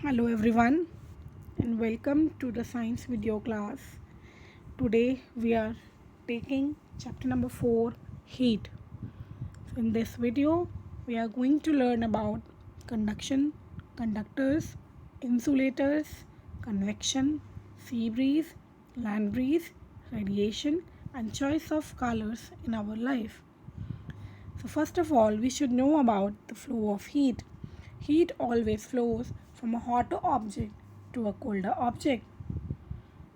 Hello everyone and welcome to the science video class. Today we are taking chapter number 4, heat. So in this video we are going to learn about conduction, conductors, insulators, convection, sea breeze, land breeze, radiation and choice of colors in our life. So first of all, we should know about the flow of heat. Heat always flows from a hotter object to a colder object.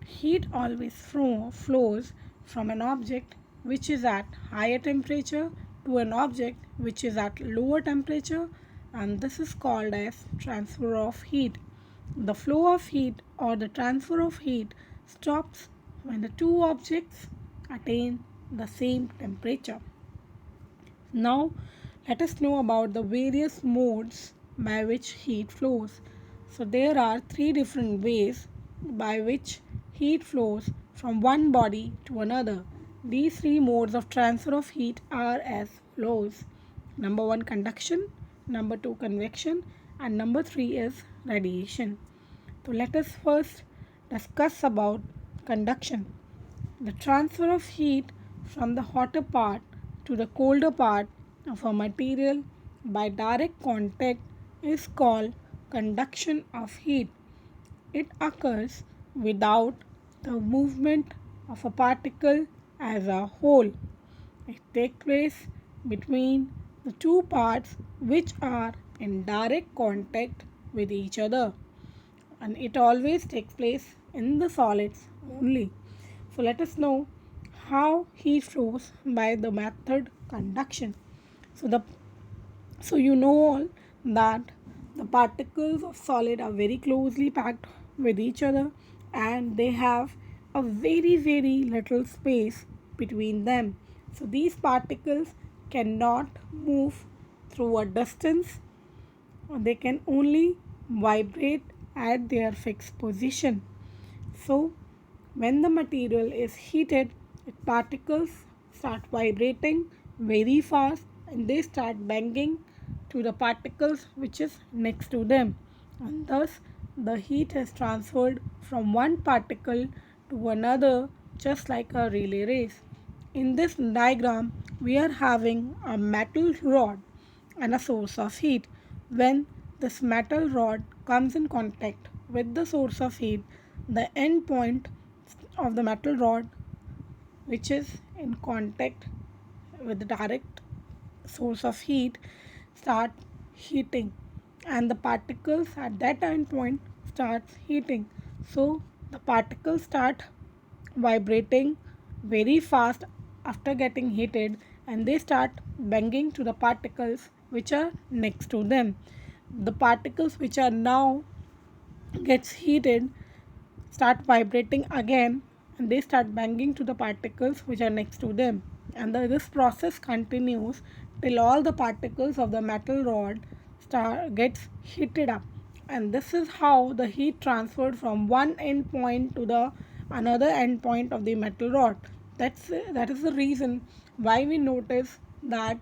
Heat always flows from an object which is at higher temperature to an object which is at lower temperature, and this is called as transfer of heat. The flow of heat or the transfer of heat stops when the two objects attain the same temperature. Now, let us know about the various modes by which heat flows. So, there are three different ways by which heat flows from one body to another. These three modes of transfer of heat are as follows. Number 1, conduction. Number 2, convection. And number 3 is radiation. So, let us first discuss about conduction. The transfer of heat from the hotter part to the colder part of a material by direct contact is called conduction of heat. It occurs without the movement of a particle as a whole. It takes place between the two parts which are in direct contact with each other, and it always takes place in the solids only. So let us know how heat flows by the method conduction. So you know all that the particles of solid are very closely packed with each other and they have a very little space between them. So these particles cannot move through a distance, or they can only vibrate at their fixed position. So when the material is heated, its particles start vibrating very fast and they start banging to the particles which is next to them, and thus the heat is transferred from one particle to another just like a relay race. In this diagram, we are having a metal rod and a source of heat. When this metal rod comes in contact with the source of heat, the end point of the metal rod which is in contact with the direct source of heat start heating, and the particles at that end point starts heating. So the particles start vibrating very fast after getting heated and they start banging to the particles which are next to them. The particles which are now gets heated start vibrating again and they start banging to the particles which are next to them, and this process continues till all the particles of the metal rod gets heated up, and this is how the heat transferred from one end point to the another end point of the metal rod. That is the reason why we notice that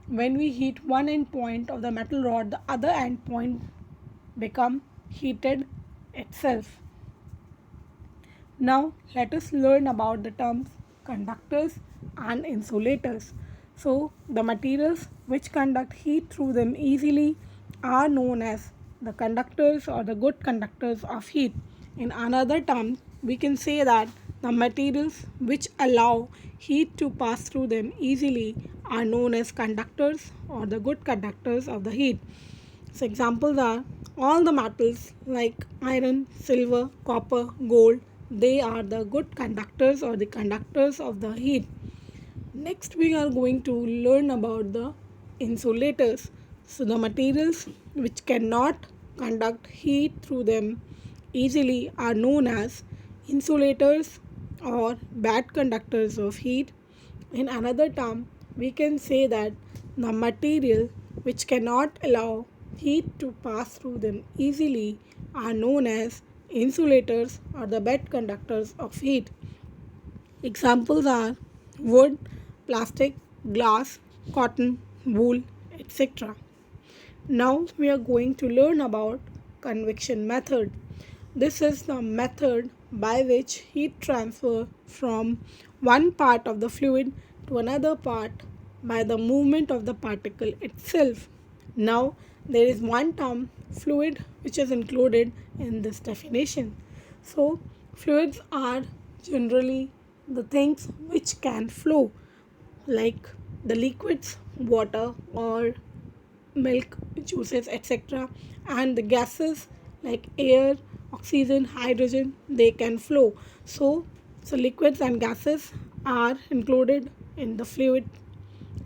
when we heat one end point of the metal rod, the other end point become heated itself. Now let us learn about the terms conductors and insulators. So the materials which conduct heat through them easily are known as the conductors or the good conductors of heat. In another term, we can say that the materials which allow heat to pass through them easily are known as conductors or the good conductors of the heat. So examples are all the metals like iron, silver, copper, gold. They are the good conductors or the conductors of the heat. Next we are going to learn about the insulators. So the materials which cannot conduct heat through them easily are known as insulators or bad conductors of heat. In another term, we can say that the material which cannot allow heat to pass through them easily are known as insulators or the bad conductors of heat. Examples are wood, plastic, glass, cotton, wool, etc. Now we are going to learn about convection method. This is the method by which heat transfer from one part of the fluid to another part by the movement of the particle itself. Now, there is one term, fluid, which is included in this definition. So, fluids are generally the things which can flow, like the liquids, water, or milk, juices, etc., and the gases like air, oxygen, hydrogen, they can flow. So liquids and gases are included in the fluid.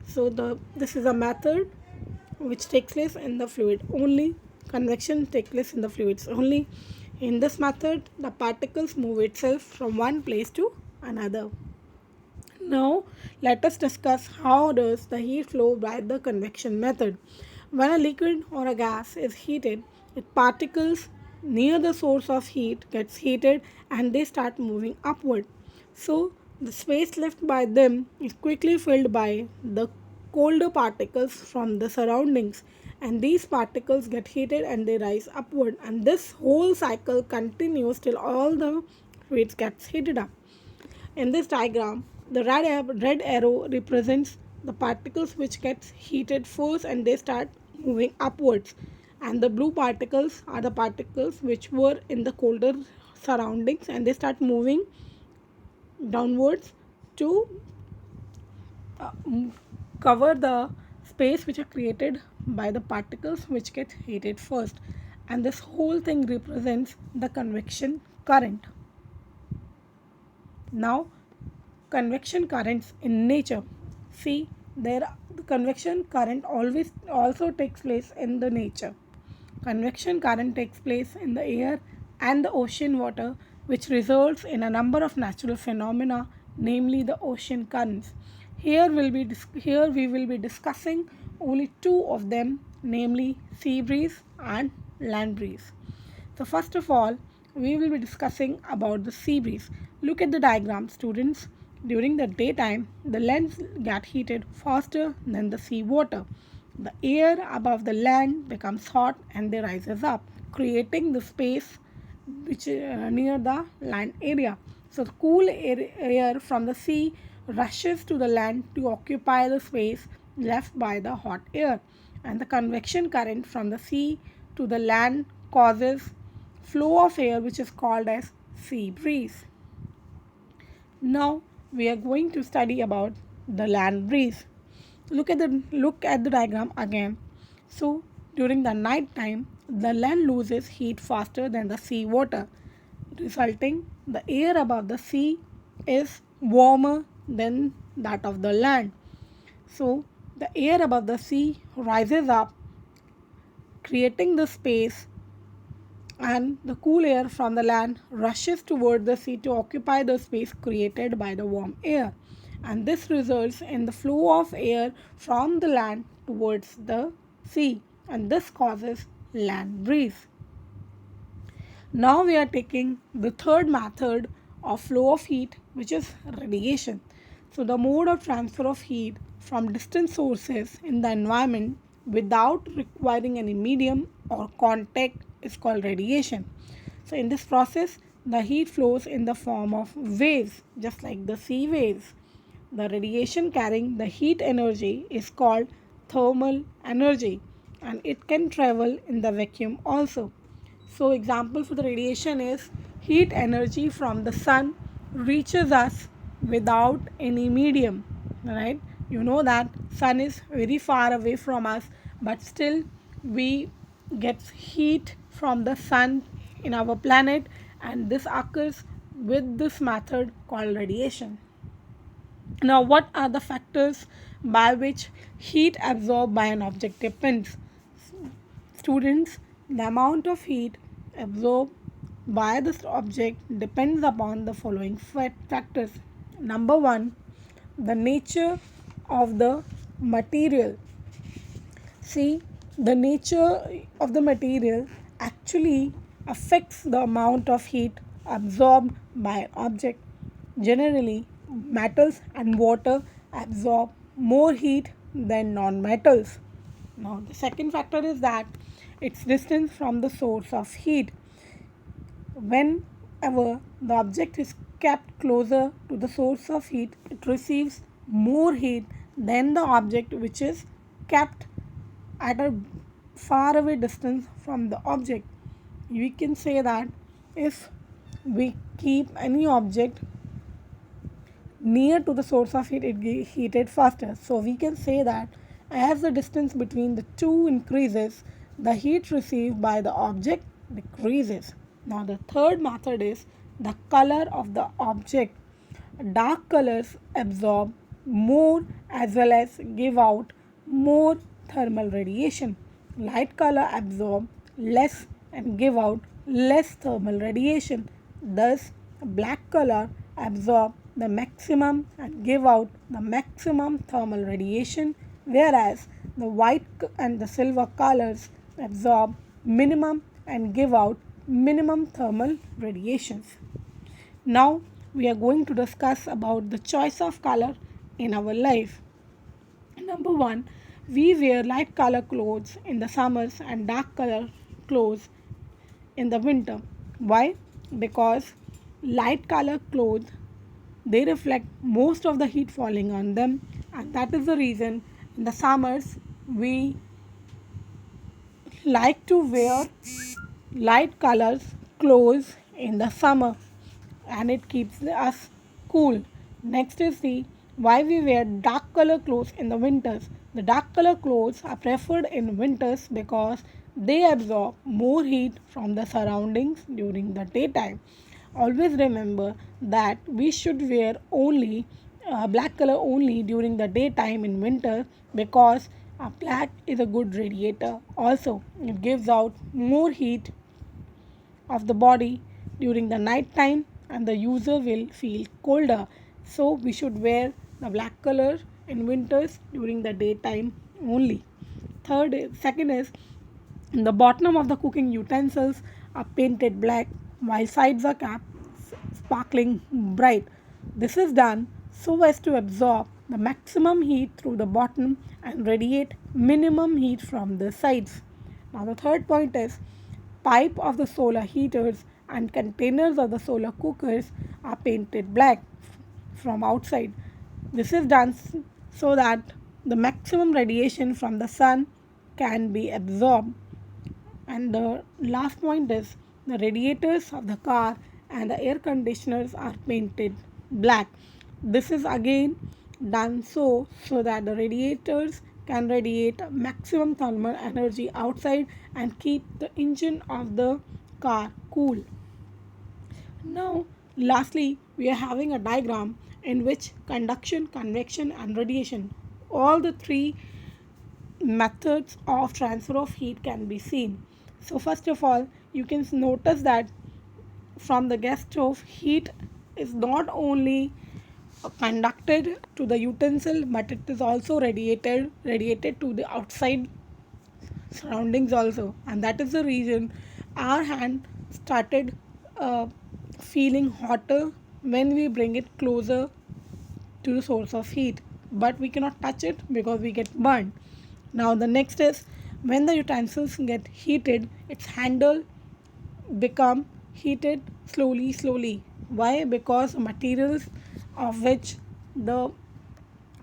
So the this is a method which takes place in the fluid only. Convection takes place in the fluids only. In this method, the particles move itself from one place to another. Now, let us discuss how does the heat flow by the convection method. When a liquid or a gas is heated, its particles near the source of heat gets heated and they start moving upward. So, the space left by them is quickly filled by the colder particles from the surroundings, and these particles get heated and they rise upward, and this whole cycle continues till all the fluids gets heated up. In this diagram, the red arrow represents the particles which gets heated first and they start moving upwards. And the blue particles are the particles which were in the colder surroundings and they start moving downwards to cover the space which are created by the particles which get heated first. And this whole thing represents the convection current. Now, convection currents in nature. See, the convection current always also takes place in the nature. Convection current takes place in the air and the ocean water, which results in a number of natural phenomena, namely the ocean currents. Here we will be discussing only two of them, namely sea breeze and land breeze. So first of all, we will be discussing about the sea breeze. Look at the diagram, students. During the daytime, the lands get heated faster than the sea water. The air above the land becomes hot and they rises up, creating the space which near the land area. So cool air from the sea rushes to the land to occupy the space left by the hot air, and the convection current from the sea to the land causes flow of air which is called as sea breeze. Now we are going to study about the land breeze. Look at the diagram again. So during the night time, the land loses heat faster than the sea water, resulting the air above the sea is warmer than that of the land. So the air above the sea rises up, creating the space, and the cool air from the land rushes toward the sea to occupy the space created by the warm air, and this results in the flow of air from the land towards the sea, and this causes land breeze. Now we are taking the third method of flow of heat, which is radiation. So the mode of transfer of heat from distant sources in the environment without requiring any medium or contact is called radiation. So in this process, the heat flows in the form of waves, just like the sea waves. The radiation carrying the heat energy is called thermal energy, and it can travel in the vacuum also. So example for the radiation is heat energy from the sun reaches us without any medium, right? You know that sun is very far away from us, but still we get heat from the sun in our planet, and this occurs with this method called radiation. Now, what are the factors by which heat absorbed by an object depends? Students, the amount of heat absorbed by this object depends upon the following factors. Number one, the nature of the material. See, the nature of the material actually affects the amount of heat absorbed by an object. Generally, metals and water absorb more heat than non-metals. Now, the second factor is that its distance from the source of heat. Whenever the object is kept closer to the source of heat, it receives more heat than the object which is kept at a far away distance from the object. We can say that if we keep any object near to the source of heat, it gets heated faster. So we can say that as the distance between the two increases, the heat received by the object decreases. Now the third method is the color of the object. Dark colors absorb more as well as give out more thermal radiation. Light color absorb less and give out less thermal radiation. Thus, black color absorb the maximum and give out the maximum thermal radiation, whereas the white and the silver colors absorb minimum and give out minimum thermal radiations. Now we are going to discuss about the choice of color in our life. Number 1, we wear light color clothes in the summers and dark color clothes in the winter. Why? Because light color clothes, they reflect most of the heat falling on them, and that is the reason in the summers we like to wear light colors clothes in the summer, and it keeps us cool. Next is the why we wear dark color clothes in the winters. The dark color clothes are preferred in winters because they absorb more heat from the surroundings during the daytime. Always remember that we should wear only black color only during the daytime in winter, because black is a good radiator. Also, it gives out more heat of the body during the night time, and the user will feel colder. So we should wear the black color in winters during the daytime only. Second is, the bottom of the cooking utensils are painted black while sides are kept sparkling bright. This is done so as to absorb the maximum heat through the bottom and radiate minimum heat from the sides. Now the third point is, pipe of the solar heaters and containers of the solar cookers are painted black from outside. This is done so that the maximum radiation from the sun can be absorbed. And the last point is, the radiators of the car and the air conditioners are painted black. This is again done so that the radiators can radiate maximum thermal energy outside and keep the engine of the car cool. Now, lastly, we are having a diagram in which conduction, convection, and radiation, all the three methods of transfer of heat can be seen. So first of all, you can notice that from the gas stove, heat is not only conducted to the utensil, but it is also radiated to the outside surroundings also, and that is the reason our hand started feeling hotter when we bring it closer to the source of heat, but we cannot touch it because we get burned. Now the next is, when the utensils get heated, its handle become heated slowly. Why? Because the materials of which the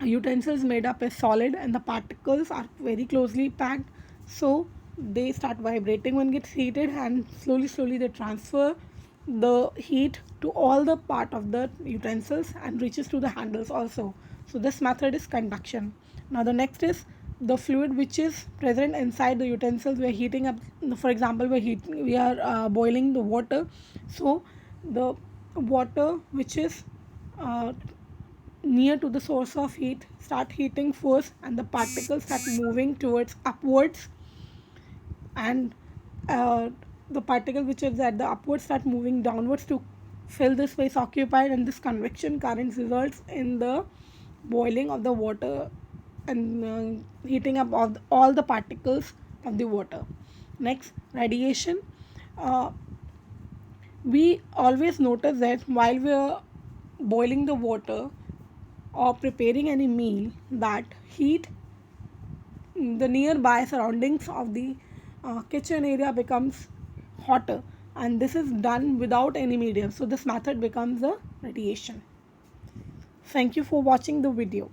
utensils made up is solid and the particles are very closely packed, so they start vibrating when gets heated, and slowly they transfer the heat to all the part of the utensils and reaches to the handles also. So this method is conduction. Now the next is the fluid which is present inside the utensils. We are heating up, for example, we are boiling the water. So the water which is near to the source of heat start heating first, and the particles start moving towards upwards, and the particle which is at the upwards start moving downwards to fill the space occupied, and this convection current results in the boiling of the water and heating up of all the particles of the water. Next, radiation. We always notice that while we are boiling the water or preparing any meal, that heat the nearby surroundings of the kitchen area becomes hotter, and this is done without any medium, so this method becomes a radiation. Thank you for watching the video.